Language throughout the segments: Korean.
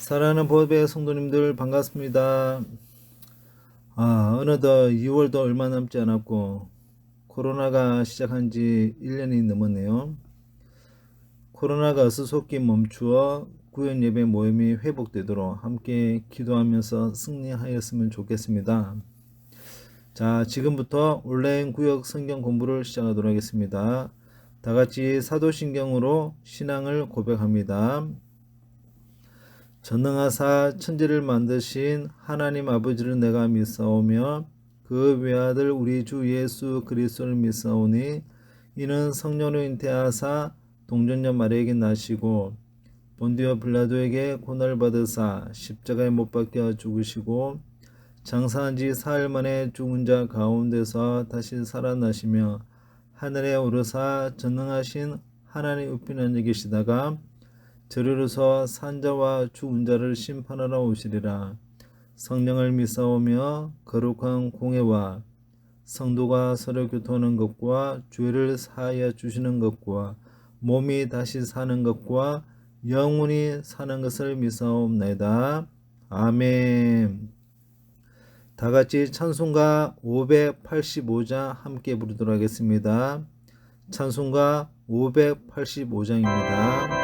사랑하는 보배의 성도님들 반갑습니다. 어느덧 2월도 얼마 남지 않았고 코로나가 시작한 지 1년이 넘었네요. 코로나가 어수속히 멈추어 구역 예배 모임이 회복되도록 함께 기도하면서 승리하였으면 좋겠습니다. 자, 지금부터 온라인 구역 성경 공부를 시작하도록 하겠습니다. 다 같이 사도신경으로 신앙을 고백합니다. 전능하사 천지를 만드신 하나님 아버지를 내가 믿사오며 그 외아들 우리 주 예수 그리스도를 믿사오니 이는 성령으로 잉태하사 동정녀 마리아에게 나시고 본디오 빌라도에게 고난을 받으사 십자가에 못 박혀 죽으시고 장사한 지 사흘 만에 죽은 자 가운데서 다시 살아나시며 하늘에 오르사 전능하신 하나님 우편 앉아 계시다가 저리로서 산자와 죽은 자를 심판하러 오시리라. 성령을 믿사오며 거룩한 공회와 성도가 서로 교통하는 것과 죄를 사하여 주시는 것과 몸이 다시 사는 것과 영원히 사는 것을 믿사옵나이다. 아멘. 다 같이 찬송가 585장 함께 부르도록 하겠습니다. 찬송가 585장입니다.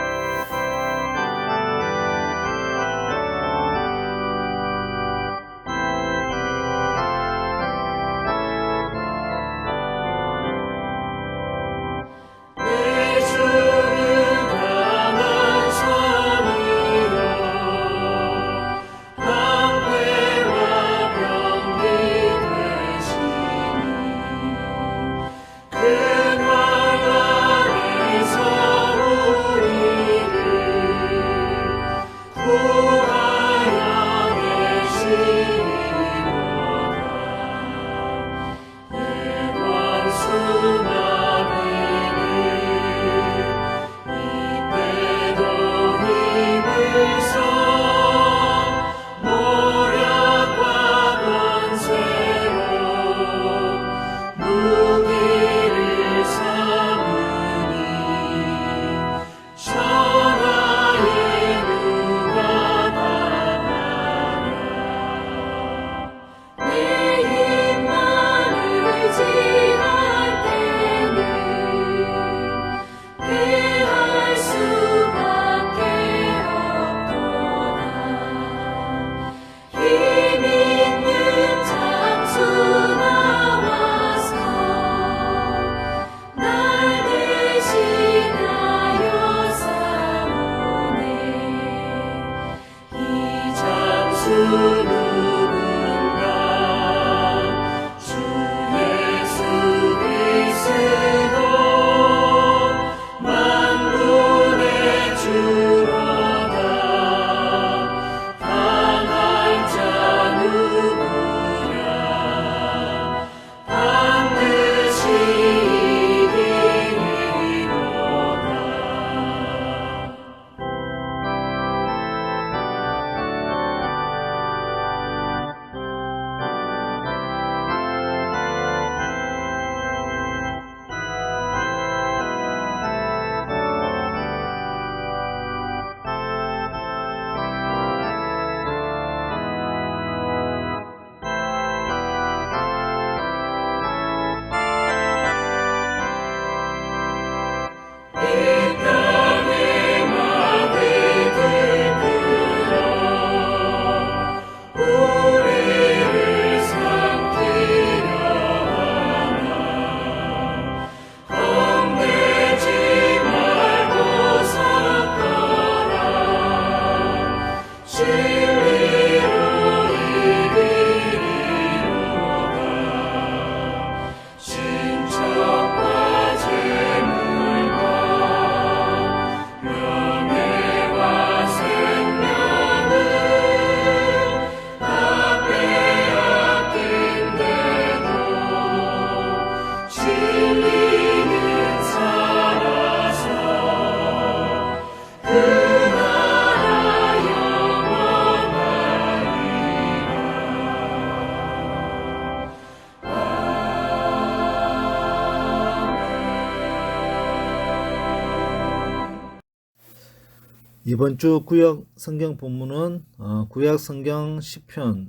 이번 주 구약 성경 본문은 구약 성경 시편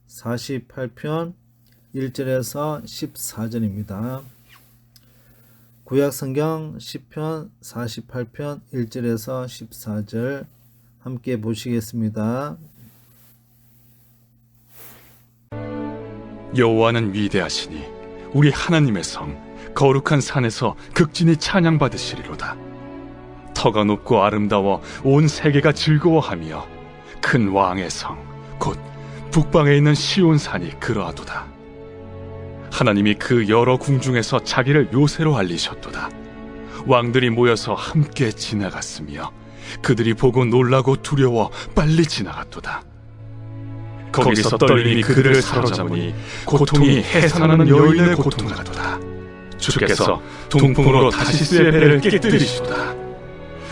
48편 1절에서 14절입니다. 구약 성경 시편 48편 1절에서 14절 함께 보시겠습니다. 여호와는 위대하시니 우리 하나님의 성 거룩한 산에서 극진히 찬양받으시리로다. 터가 높고 아름다워 온 세계가 즐거워하며 큰 왕의 성 곧 북방에 있는 시온산이 그러하도다. 하나님이 그 여러 궁중에서 자기를 요새로 알리셨도다. 왕들이 모여서 함께 지나갔으며 그들이 보고 놀라고 두려워 빨리 지나갔도다. 거기서 떨림이 그들을 사로잡으니 고통이 해산하는 여인의 고통 같도다. 주께서 동풍으로 다시스의 배를 깨뜨리시도다.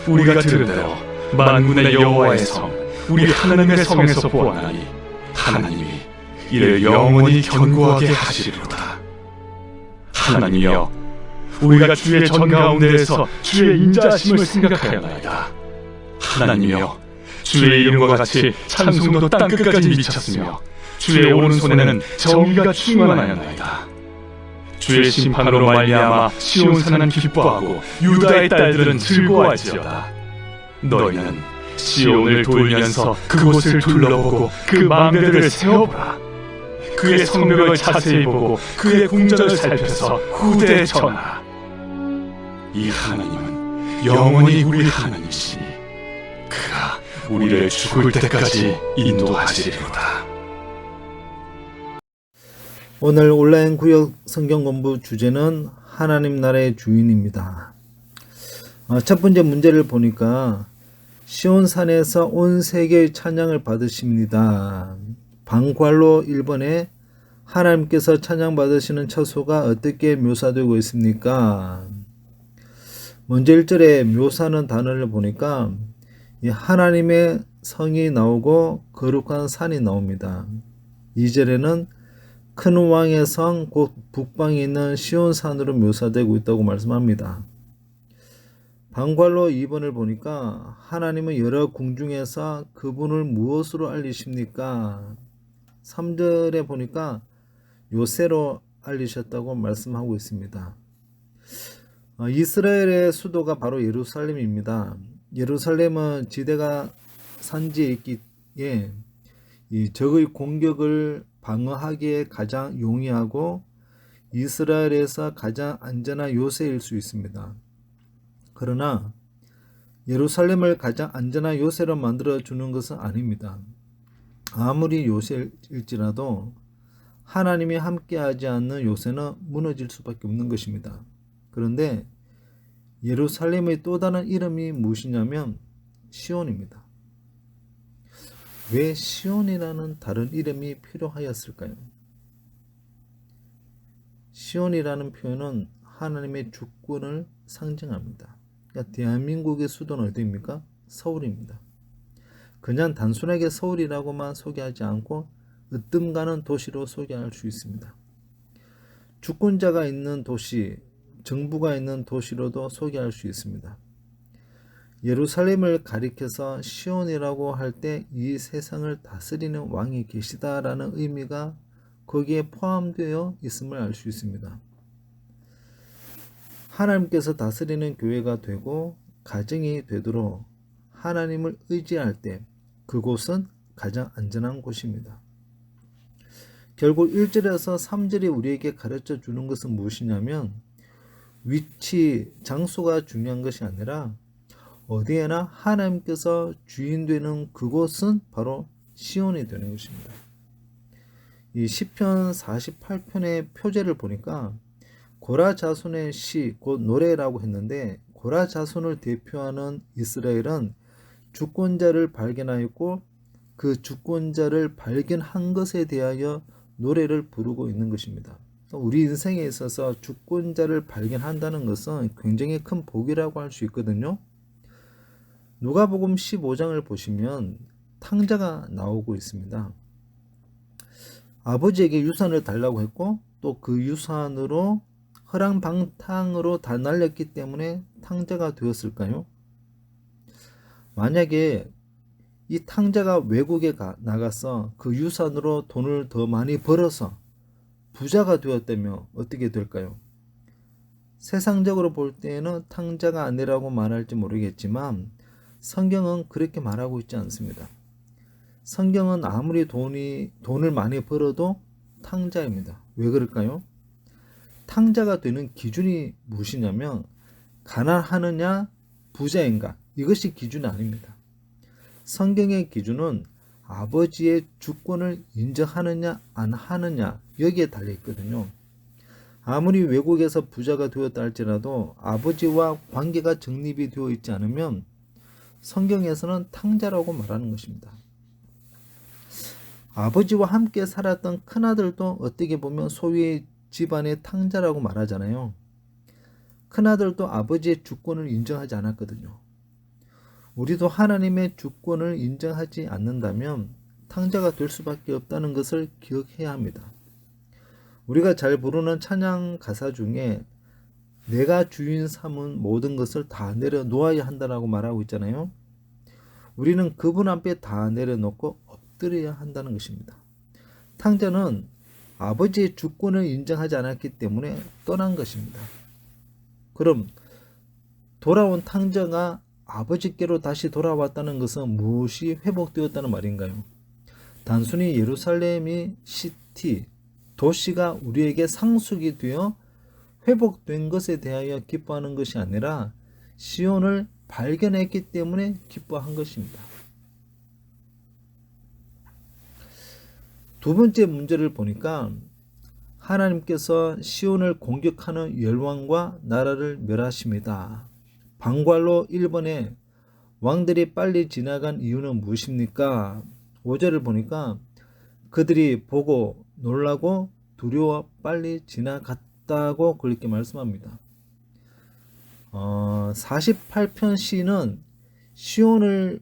우리가 들은 대로 만군의 여호와의 성 우리 하나님의 성에서 보았나니 하나님이 이를 영원히 견고하게 하시리로다. 하나님이여, 우리가 주의 전 가운데에서 주의 인자하심을 생각하였나이다. 하나님이여, 주의 이름과 같이 찬송도 땅끝까지 미쳤으며 주의 오른손에는 정의가 충만하였나이다. 주의 심판으로 말미암아 시온산은 기뻐하고 유다의 딸들은 즐거워할지어다. 너희는 시온을 돌면서 그곳을 둘러보고 그 망대들을 세어보라. 그의 성벽을 자세히 보고 그의 궁전을 살펴서 후대에 전하라. 이 하나님은 영원히 우리 하나님이시니 그가 우리를 죽을 때까지 인도하시리로다. 오늘 온라인 구약 성경 공부 주제는 하나님 나라의 주인입니다. 첫 번째 문제를 보니까 시온산에서 온 세계의 찬양을 받으십니다. 방괄로 1번에 하나님께서 찬양받으시는 처소가 어떻게 묘사되고 있습니까? 먼저 1절에 묘사하는 단어를 보니까 하나님의 성이 나오고 거룩한 산이 나옵니다. 2절에는 큰 왕의 성 곧 북방에 있는 시온산으로 묘사되고 있다고 말씀합니다. 방괄로 2번을 보니까 하나님은 여러 궁중에서 그분을 무엇으로 알리십니까? 3절에 보니까 요새로 알리셨다고 말씀하고 있습니다. 이스라엘의 수도가 바로 예루살렘입니다. 예루살렘은 지대가 산지에 있기에 이 적의 공격을 방어하기에 가장 용이하고 이스라엘에서 가장 안전한 요새일 수 있습니다. 그러나 예루살렘을 가장 안전한 요새로 만들어 주는 것은 아닙니다. 아무리 요새일지라도 하나님이 함께하지 않는 요새는 무너질 수밖에 없는 것입니다. 그런데 예루살렘의 또 다른 이름이 무엇이냐면 시온입니다. 왜 시온이라는 다른 이름이 필요하였을까요? 시온이라는 표현은 하나님의 주권을 상징합니다. 그러니까 대한민국의 수도는 어디입니까? 서울입니다. 그냥 단순하게 서울이라고만 소개하지 않고 으뜸 가는 도시로 소개할 수 있습니다. 주권자가 있는 도시, 정부가 있는 도시로도 소개할 수 있습니다. 예루살렘을 가리켜서 시온이라고 할 때 이 세상을 다스리는 왕이 계시다라는 의미가 거기에 포함되어 있음을 알 수 있습니다. 하나님께서 다스리는 교회가 되고 가정이 되도록 하나님을 의지할 때 그곳은 가장 안전한 곳입니다. 결국 1절에서 3절이 우리에게 가르쳐 주는 것은 무엇이냐면 위치, 장소가 중요한 것이 아니라 어디에나 하나님께서 주인 되는 그곳은 바로 시온이 되는 것입니다. 이 시편 48편의 표제를 보니까 고라 자손의 시, 곧 노래라고 했는데 고라 자손을 대표하는 이스라엘은 주권자를 발견하였고 그 주권자를 발견한 것에 대하여 노래를 부르고 있는 것입니다. 우리 인생에 있어서 주권자를 발견한다는 것은 굉장히 큰 복이라고 할 수 있거든요. 누가복음 15장을 보시면 탕자가 나오고 있습니다. 아버지에게 유산을 달라고 했고 또 그 유산으로 허랑방탕으로 다 날렸기 때문에 탕자가 되었을까요? 만약에 이 탕자가 외국에 나가서 그 유산으로 돈을 더 많이 벌어서 부자가 되었다면 어떻게 될까요? 세상적으로 볼 때에는 탕자가 아니라고 말할지 모르겠지만 성경은 그렇게 말하고 있지 않습니다. 성경은 아무리 돈을 많이 벌어도 탕자입니다. 왜 그럴까요? 탕자가 되는 기준이 무엇이냐면 가난하느냐 부자인가 이것이 기준이 아닙니다. 성경의 기준은 아버지의 주권을 인정하느냐 안 하느냐 여기에 달려 있거든요. 아무리 외국에서 부자가 되었다 할지라도 아버지와 관계가 정립이 되어 있지 않으면 성경에서는 탕자라고 말하는 것입니다. 아버지와 함께 살았던 큰아들도 어떻게 보면 소위의 집안의 탕자라고 말하잖아요. 큰아들도 아버지의 주권을 인정하지 않았거든요. 우리도 하나님의 주권을 인정하지 않는다면 탕자가 될 수밖에 없다는 것을 기억해야 합니다. 우리가 잘 부르는 찬양 가사 중에 내가 주인 삼은 모든 것을 다 내려놓아야 한다고 말하고 있잖아요. 우리는 그분 앞에 다 내려놓고 엎드려야 한다는 것입니다. 탕자는 아버지의 주권을 인정하지 않았기 때문에 떠난 것입니다. 그럼 돌아온 탕자가 아버지께로 다시 돌아왔다는 것은 무엇이 회복되었다는 말인가요? 단순히 예루살렘이 도시가 우리에게 상속이 되어 회복된 것에 대하여 기뻐하는 것이 아니라 시온을 발견했기 때문에 기뻐한 것입니다. 두 번째 문제를 보니까 하나님께서 시온을 공격하는 열왕과 나라를 멸하십니다. 방관로 1번에 왕들이 빨리 지나간 이유는 무엇입니까? 5절을 보니까 그들이 보고 놀라고 두려워 빨리 지나갔다고 그렇게 말씀합니다. 48편 시는 시온을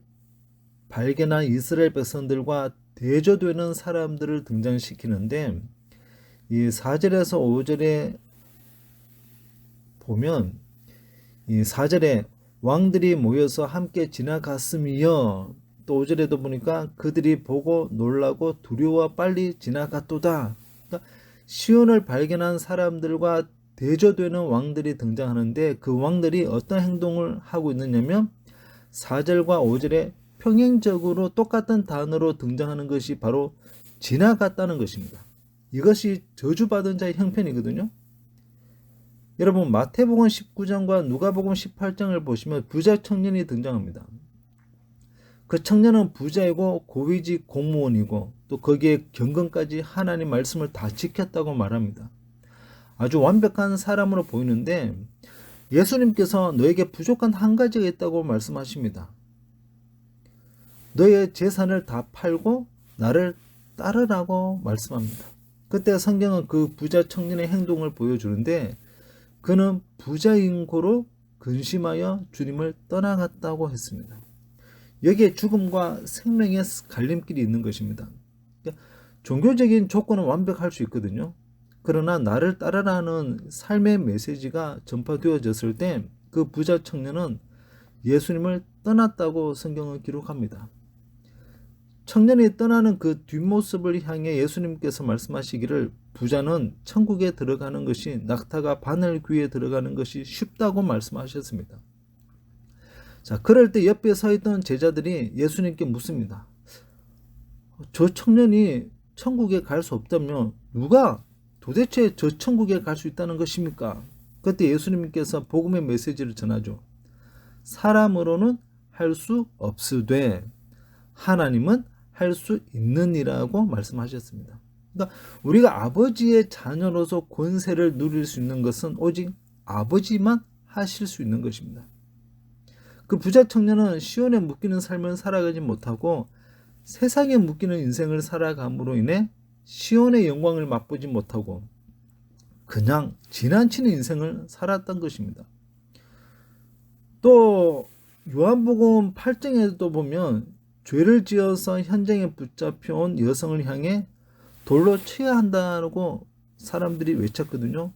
발견한 이스라엘 백성들과 대조되는 사람들을 등장시키는데 이 4절에서 5절에 보면 이 4절에 왕들이 모여서 함께 지나갔음이여 또 5절에도 보니까 그들이 보고 놀라고 두려워 빨리 지나갔도다. 그러니까 시온을 발견한 사람들과 대조되는 왕들이 등장하는데 그 왕들이 어떤 행동을 하고 있느냐면 4절과 5절에 평행적으로 똑같은 단어로 등장하는 것이 바로 지나갔다는 것입니다. 이것이 저주받은 자의 형편이거든요. 여러분 마태복음 19장과 누가복음 18장을 보시면 부자 청년이 등장합니다. 그 청년은 부자이고 고위직 공무원이고 또 거기에 경건까지 하나님 말씀을 다 지켰다고 말합니다. 아주 완벽한 사람으로 보이는데 예수님께서 너에게 부족한 한 가지가 있다고 말씀하십니다. 너의 재산을 다 팔고 나를 따르라고 말씀합니다. 그때 성경은 그 부자 청년의 행동을 보여주는데 그는 부자인 고로 근심하여 주님을 떠나갔다고 했습니다. 여기에 죽음과 생명의 갈림길이 있는 것입니다. 종교적인 조건은 완벽할 수 있거든요. 그러나 나를 따르라는 삶의 메시지가 전파되어졌을 때 그 부자 청년은 예수님을 떠났다고 성경은 기록합니다. 청년이 떠나는 그 뒷모습을 향해 예수님께서 말씀하시기를 부자는 천국에 들어가는 것이 낙타가 바늘 귀에 들어가는 것이 쉽다고 말씀하셨습니다. 자, 그럴 때 옆에 서 있던 제자들이 예수님께 묻습니다. 저 청년이 천국에 갈 수 없다면 누가 도대체 저 천국에 갈 수 있다는 것입니까? 그때 예수님께서 복음의 메시지를 전하죠. 사람으로는 할 수 없으되 하나님은 할 수 있느니라고 말씀하셨습니다. 그러니까 우리가 아버지의 자녀로서 권세를 누릴 수 있는 것은 오직 아버지만 하실 수 있는 것입니다. 그 부자 청년은 시온에 묶이는 삶을 살아가지 못하고 세상에 묶이는 인생을 살아감으로 인해 시온의 영광을 맛보지 못하고 그냥 지나치는 인생을 살았던 것입니다. 또 요한복음 8장에도 보면 죄를 지어서 현장에 붙잡혀온 여성을 향해 돌로 쳐야 한다고 사람들이 외쳤거든요.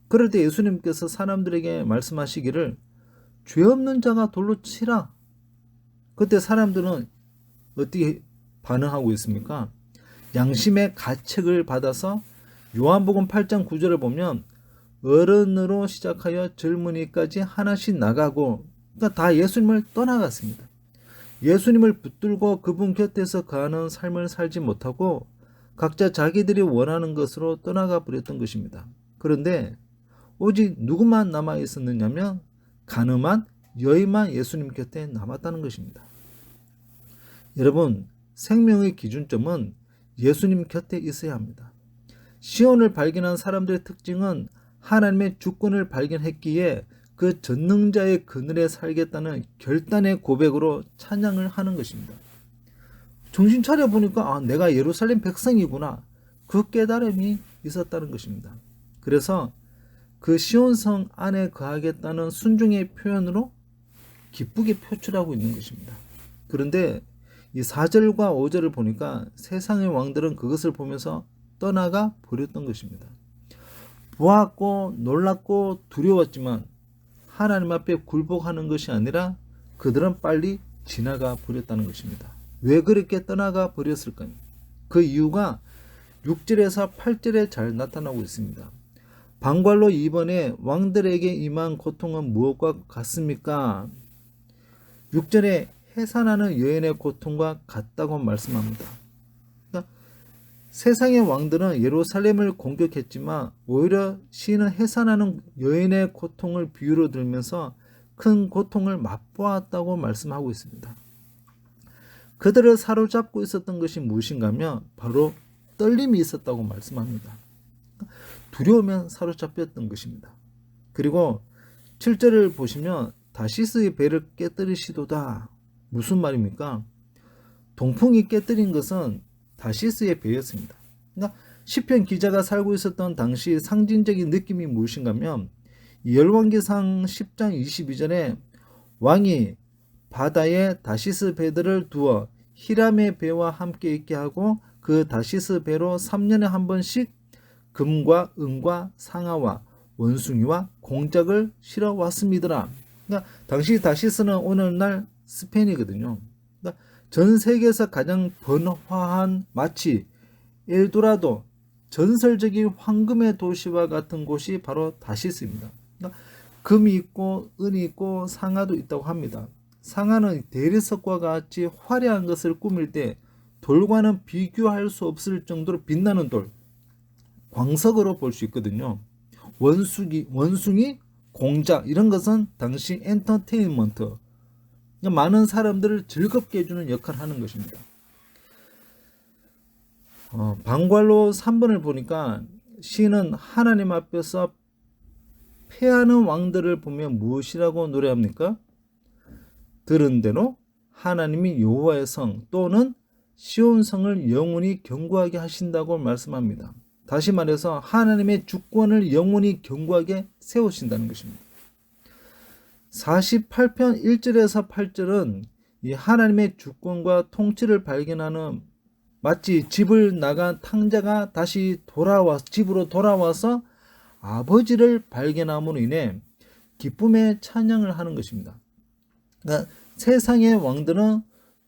그럴 때 예수님께서 사람들에게 말씀하시기를 죄 없는 자가 돌로 치라. 그때 사람들은 어떻게 반응하고 있습니까? 양심의 가책을 받아서 요한복음 8장 9절을 보면 어른으로 시작하여 젊은이까지 하나씩 나가고, 그러니까 다 예수님을 떠나갔습니다. 예수님을 붙들고 그분 곁에서 거하는 삶을 살지 못하고 각자 자기들이 원하는 것으로 떠나가 버렸던 것입니다. 그런데 오직 누구만 남아 있었느냐면 가늠한 여인만 예수님 곁에 남았다는 것입니다. 여러분, 생명의 기준점은 예수님 곁에 있어야 합니다. 시온을 발견한 사람들의 특징은 하나님의 주권을 발견했기에 그 전능자의 그늘에 살겠다는 결단의 고백으로 찬양을 하는 것입니다. 정신 차려 보니까 내가 예루살렘 백성이구나. 그 깨달음이 있었다는 것입니다. 그래서 그 시온성 안에 거하겠다는 순종의 표현으로 기쁘게 표출하고 있는 것입니다. 그런데 이 4절과 5절을 보니까 세상의 왕들은 그것을 보면서 떠나가 버렸던 것입니다. 보았고 놀랐고 두려웠지만 하나님 앞에 굴복하는 것이 아니라 그들은 빨리 지나가 버렸다는 것입니다. 왜 그렇게 떠나가 버렸을까요? 그 이유가 6절에서 8절에 잘 나타나고 있습니다. 방관로 이번에 왕들에게 임한 고통은 무엇과 같습니까? 6절에 해산하는 여인의 고통과 같다고 말씀합니다. 그러니까 세상의 왕들은 예루살렘을 공격했지만 오히려 시인은 해산하는 여인의 고통을 비유로 들면서 큰 고통을 맛보았다고 말씀하고 있습니다. 그들을 사로잡고 있었던 것이 무엇인가 하면 바로 떨림이 있었다고 말씀합니다. 두려우면 사로잡혔던 것입니다. 그리고 7절을 보시면 다시스의 배를 깨뜨리시도다. 무슨 말입니까? 동풍이 깨뜨린 것은 다시스의 배였습니다. 그러니까 시편 기자가 살고 있었던 당시 상징적인 느낌이 무엇인가 하면 열왕기상 10장 22절에 왕이 바다에 다시스 배들을 두어 히람의 배와 함께 있게 하고 그 다시스 배로 3년에 한 번씩 금과 은과 상아와 원숭이와 공작을 실어 왔습니다. 그러니까 당시 다시스는 오늘날 스페인이거든요. 그러니까 전 세계에서 가장 번화한 마치 엘도라도, 전설적인 황금의 도시와 같은 곳이 바로 다시스입니다. 그러니까 금이 있고 은이 있고 상아도 있다고 합니다. 상아는 대리석과 같이 화려한 것을 꾸밀 때 돌과는 비교할 수 없을 정도로 빛나는 돌, 광석으로 볼 수 있거든요. 원숭이, 공작 이런 것은 당시 엔터테인먼트, 많은 사람들을 즐겁게 해주는 역할을 하는 것입니다. 방관로 3번을 보니까 시인은 하나님 앞에서 패하는 왕들을 보며 무엇이라고 노래합니까? 들은 대로 하나님이 여호와의 성 또는 시온성을 영원히 견고하게 하신다고 말씀합니다. 다시 말해서 하나님의 주권을 영원히 견고하게 세우신다는 것입니다. 48편 1절에서 8절은 이 하나님의 주권과 통치를 발견하는, 마치 집을 나간 탕자가 다시 집으로 돌아와서 아버지를 발견함으로 인해 기쁨의 찬양을 하는 것입니다. 그러니까 세상의 왕들은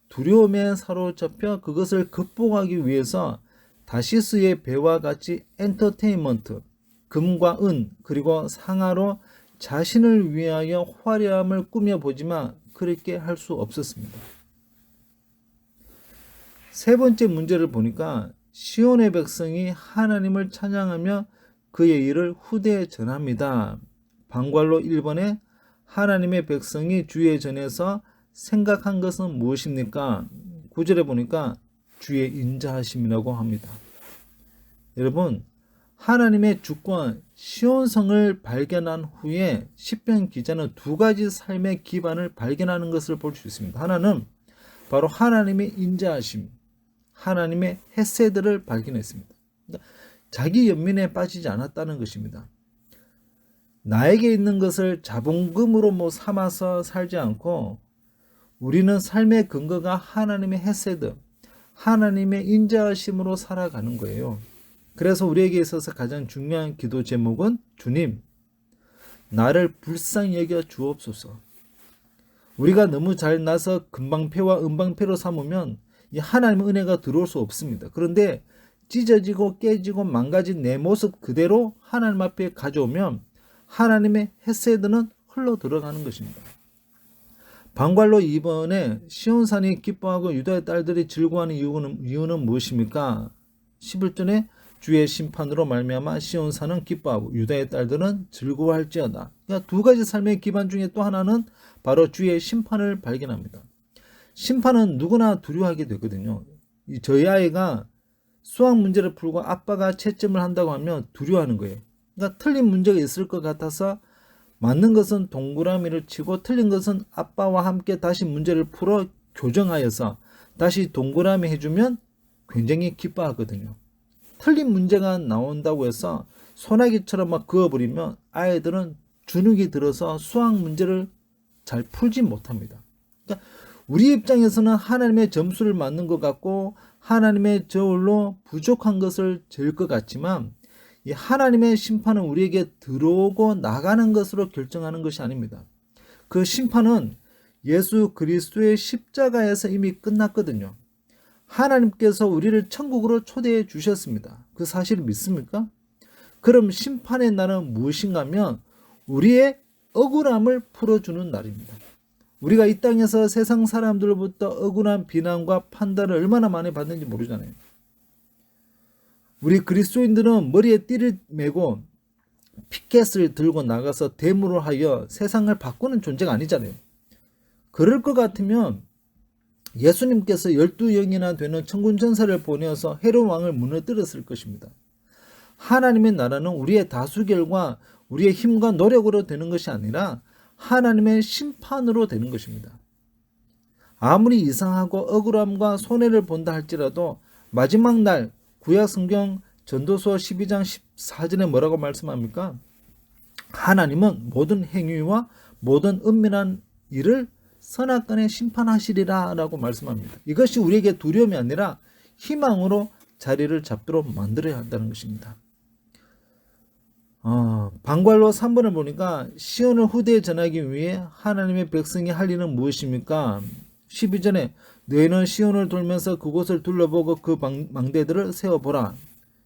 두려움에 사로잡혀 그것을 극복하기 위해서 다시스의 배와 같이 엔터테인먼트, 금과 은 그리고 상아로 자신을 위하여 화려함을 꾸며보지만 그렇게 할 수 없었습니다. 세 번째 문제를 보니까 시온의 백성이 하나님을 찬양하며 그의 일을 후대에 전합니다. 방관로 1번에 하나님의 백성이 주의 전에서 생각한 것은 무엇입니까? 9절에 보니까 주의 인자하심이라고 합니다. 여러분, 하나님의 주권 시온성을 발견한 후에 시편 기자는 두 가지 삶의 기반을 발견하는 것을 볼 수 있습니다. 하나는 바로 하나님의 인자하심, 하나님의 헤세드를 발견했습니다. 그러니까 자기 연민에 빠지지 않았다는 것입니다. 나에게 있는 것을 자본금으로 삼아서 살지 않고 우리는 삶의 근거가 하나님의 헤세드, 하나님의 인자하심으로 살아가는 거예요. 그래서 우리에게 있어서 가장 중요한 기도 제목은 주님, 나를 불쌍히 여겨 주옵소서. 우리가 너무 잘나서 금방패와 은방패로 삼으면 이 하나님의 은혜가 들어올 수 없습니다. 그런데 찢어지고 깨지고 망가진 내 모습 그대로 하나님 앞에 가져오면 하나님의 헤세드는 흘러 들어가는 것입니다. 방관로 이번에 시온산이 기뻐하고 유다의 딸들이 즐거워하는 이유는 무엇입니까? 11절에 주의 심판으로 말미암아 시온산은 기뻐하고 유다의 딸들은 즐거워할지어다. 그러니까 두 가지 삶의 기반 중에 또 하나는 바로 주의 심판을 발견합니다. 심판은 누구나 두려워하게 되거든요. 저희 아이가 수학 문제를 풀고 아빠가 채점을 한다고 하면 두려워하는 거예요. 그러니까 틀린 문제가 있을 것 같아서 맞는 것은 동그라미를 치고 틀린 것은 아빠와 함께 다시 문제를 풀어 교정하여서 다시 동그라미 해주면 굉장히 기뻐하거든요. 틀린 문제가 나온다고 해서 소나기처럼 막 그어버리면 아이들은 주눅이 들어서 수학 문제를 잘 풀지 못합니다. 그러니까 우리 입장에서는 하나님의 점수를 맞는 것 같고 하나님의 저울로 부족한 것을 잴 것 같지만 이 하나님의 심판은 우리에게 들어오고 나가는 것으로 결정하는 것이 아닙니다. 그 심판은 예수 그리스도의 십자가에서 이미 끝났거든요. 하나님께서 우리를 천국으로 초대해 주셨습니다. 그 사실을 믿습니까? 그럼 심판의 날은 무엇인가 하면 우리의 억울함을 풀어주는 날입니다. 우리가 이 땅에서 세상 사람들로부터 억울한 비난과 판단을 얼마나 많이 받는지 모르잖아요. 우리 그리스도인들은 머리에 띠를 메고 피켓을 들고 나가서 데모를 하여 세상을 바꾸는 존재가 아니잖아요. 그럴 것 같으면 예수님께서 12영이나 되는 천군 천사를 보내어서 헤롯 왕을 무너뜨렸을 것입니다. 하나님의 나라는 우리의 다수결과 우리의 힘과 노력으로 되는 것이 아니라 하나님의 심판으로 되는 것입니다. 아무리 이상하고 억울함과 손해를 본다 할지라도 마지막 날 구약 성경 전도서 12장 14절에 뭐라고 말씀합니까? 하나님은 모든 행위와 모든 은밀한 일을 선악간에 심판하시리라 라고 말씀합니다. 이것이 우리에게 두려움이 아니라 희망으로 자리를 잡도록 만들어야 한다는 것입니다. 방관로 3번을 보니까 시온을 후대에 전하기 위해 하나님의 백성이 할 일은 무엇입니까? 12절에 너희는 시온을 돌면서 그곳을 둘러보고 그 망대들을 세워보라.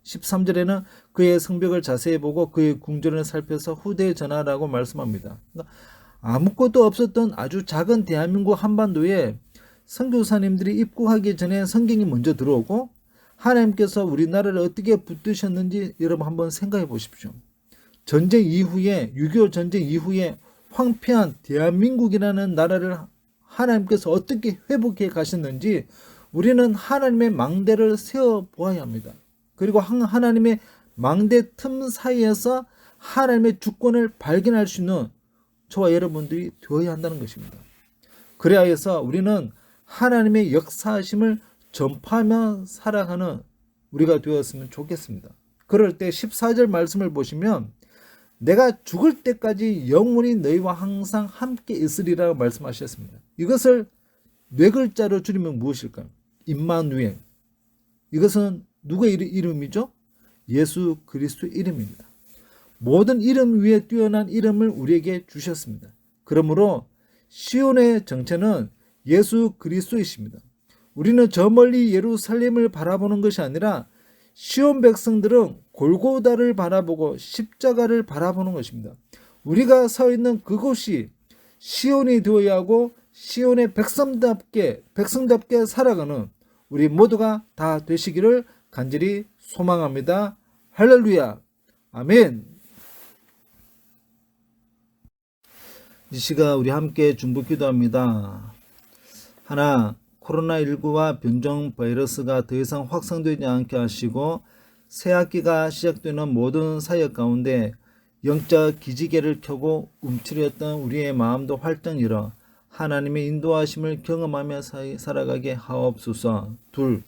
13절에는 그의 성벽을 자세히 보고 그의 궁전을 살펴서 후대에 전하라고 말씀합니다. 그러니까 아무것도 없었던 아주 작은 대한민국 한반도에 선교사님들이 입국하기 전에 성경이 먼저 들어오고 하나님께서 우리나라를 어떻게 붙드셨는지 여러분 한번 생각해 보십시오. 전쟁 이후에 6.25 전쟁 이후에 황폐한 대한민국이라는 나라를 하나님께서 어떻게 회복해 가셨는지 우리는 하나님의 망대를 세워 보아야 합니다. 그리고 하나님의 망대 틈 사이에서 하나님의 주권을 발견할 수 있는 저와 여러분들이 되어야 한다는 것입니다. 그래야 해서 우리는 하나님의 역사하심을 전파하며 살아가는 우리가 되었으면 좋겠습니다. 그럴 때 14절 말씀을 보시면 내가 죽을 때까지 영원히 너희와 항상 함께 있으리라고 말씀하셨습니다. 이것을 네 글자로 줄이면 무엇일까요? 임마누엘. 이것은 누구의 이름이죠? 예수 그리스도의 이름입니다. 모든 이름 위에 뛰어난 이름을 우리에게 주셨습니다. 그러므로 시온의 정체는 예수 그리스도이십니다. 우리는 저 멀리 예루살렘을 바라보는 것이 아니라 시온 백성들은 골고다를 바라보고 십자가를 바라보는 것입니다. 우리가 서 있는 그곳이 시온이 되어야 하고 시온의 백성답게 살아가는 우리 모두가 다 되시기를 간절히 소망합니다. 할렐루야. 아멘. 이 시간 우리 함께 중보 기도합니다. 하나, 코로나19와 변종 바이러스가 더 이상 확산되지 않게 하시고 새 학기가 시작되는 모든 사역 가운데 영적 기지개를 켜고 움츠렸던 우리의 마음도 활짝 열어 하나님의 인도하심을 경험하며 살아가게 하옵소서. 둘,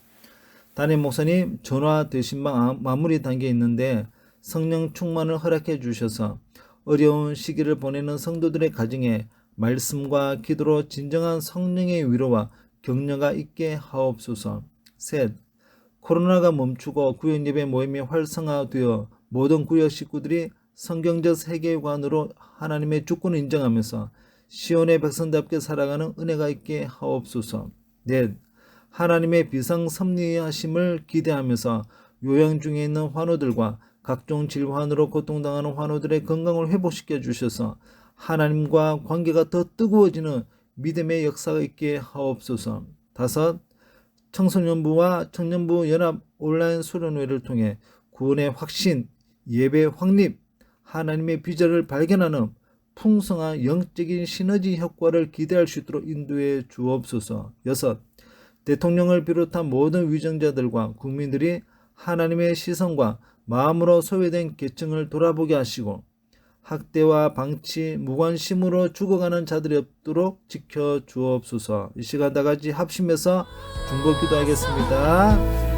담임 목사님 전화 되신방 마무리 단계에 있는데 성령 충만을 허락해 주셔서 어려운 시기를 보내는 성도들의 가정에 말씀과 기도로 진정한 성령의 위로와 격려가 있게 하옵소서. 셋, 코로나가 멈추고 구역 예배 모임이 활성화되어 모든 구역 식구들이 성경적 세계관으로 하나님의 주권을 인정하면서 시온의 백성답게 살아가는 은혜가 있게 하옵소서. 넷, 하나님의 비상섭리하심을 기대하면서 요양 중에 있는 환우들과 각종 질환으로 고통당하는 환우들의 건강을 회복시켜 주셔서 하나님과 관계가 더 뜨거워지는 믿음의 역사가 있게 하옵소서. 다섯, 청소년부와 청년부 연합 온라인 수련회를 통해 구원의 확신, 예배 확립, 하나님의 비전을 발견하는 풍성한 영적인 시너지 효과를 기대할 수 있도록 인도해 주옵소서. 여섯, 대통령을 비롯한 모든 위정자들과 국민들이 하나님의 시선과 마음으로 소외된 계층을 돌아보게 하시고 학대와 방치, 무관심으로 죽어가는 자들이 없도록 지켜 주옵소서. 이 시간 다 같이 합심해서 중보 기도하겠습니다.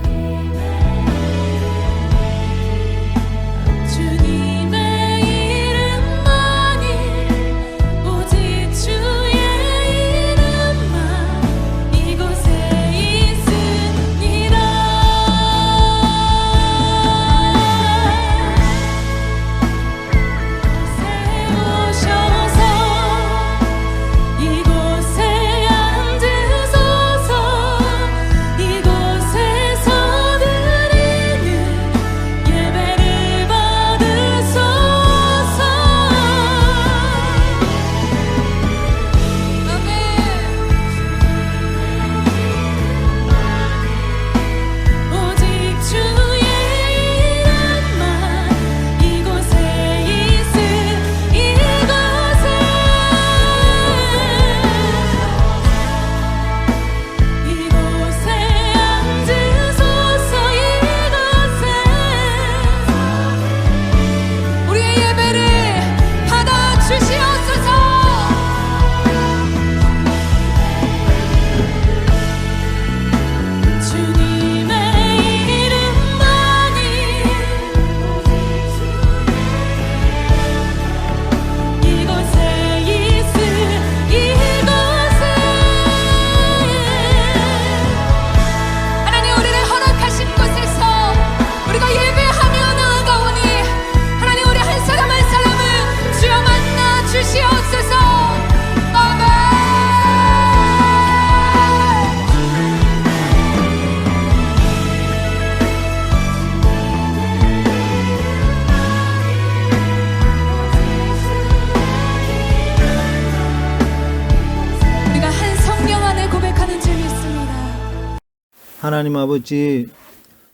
하나님 아버지,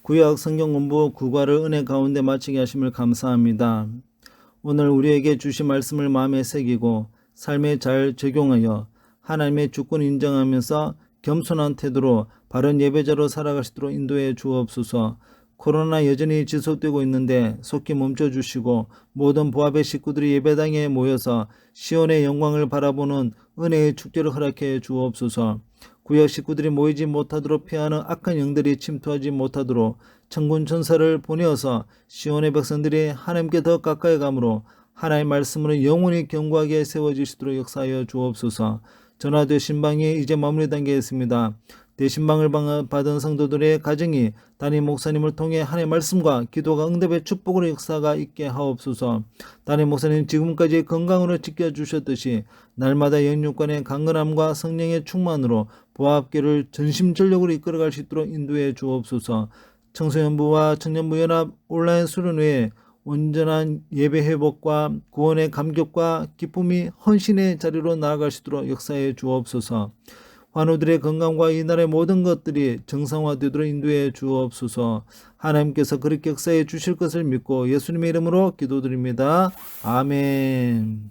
구약 성경 공부 9과를 은혜 가운데 마치게 하심을 감사합니다. 오늘 우리에게 주신 말씀을 마음에 새기고 삶에 잘 적용하여 하나님의 주권 인정하면서 겸손한 태도로 바른 예배자로 살아갈 수 있도록 인도해 주옵소서. 코로나 여전히 지속되고 있는데 속히 멈춰주시고 모든 부합의 식구들이 예배당에 모여서 시온의 영광을 바라보는 은혜의 축제를 허락해 주옵소서. 구역 식구들이 모이지 못하도록 피하는 악한 영들이 침투하지 못하도록 천군 천사를 보내어서 시온의 백성들이 하나님께 더 가까이 감으로 하나님의 말씀으로 영원히 견고하게 세워지시도록 역사하여 주옵소서. 전화되신 방이 이제 마무리 단계에 있습니다. 대신방을 받은 성도들의 가정이 담임 목사님을 통해 하나님의 말씀과 기도가 응답의 축복으로 역사가 있게 하옵소서. 담임 목사님 지금까지 건강으로 지켜주셨듯이 날마다 영육간의 강건함과 성령의 충만으로 부합교를 전심전력으로 이끌어갈 수 있도록 인도해 주옵소서. 청소년부와 청년부 연합 온라인 수련회에 온전한 예배 회복과 구원의 감격과 기쁨이 헌신의 자리로 나아갈 수 있도록 역사해 주옵소서. 환우들의 건강과 이 나라의 모든 것들이 정상화되도록 인도해 주옵소서. 하나님께서 그렇게 역사해 주실 것을 믿고 예수님의 이름으로 기도드립니다. 아멘.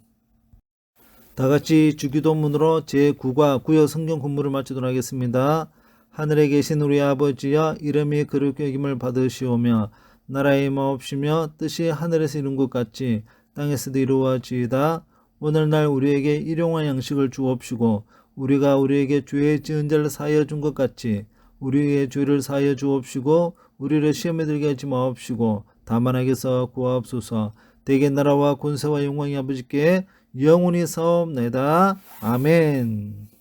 다같이 주기도문으로 제9과 구역 성경 공부를 마치도록 하겠습니다. 하늘에 계신 우리 아버지여, 이름이 거룩히 여김을 받으시오며 나라의 마옵시며 뜻이 하늘에서 이룬 것 같이 땅에서도 이루어지이다. 오늘날 우리에게 일용할 양식을 주옵시고 우리가 우리에게 죄의 지은 자를 사하여 준 것 같이 우리의 죄를 사하여 주옵시고 우리를 시험에 들게 하지 마옵시고 다만 악에서 구하옵소서. 대개 나라와 권세와 영광이 아버지께 영원히 사옵나이다. 아멘.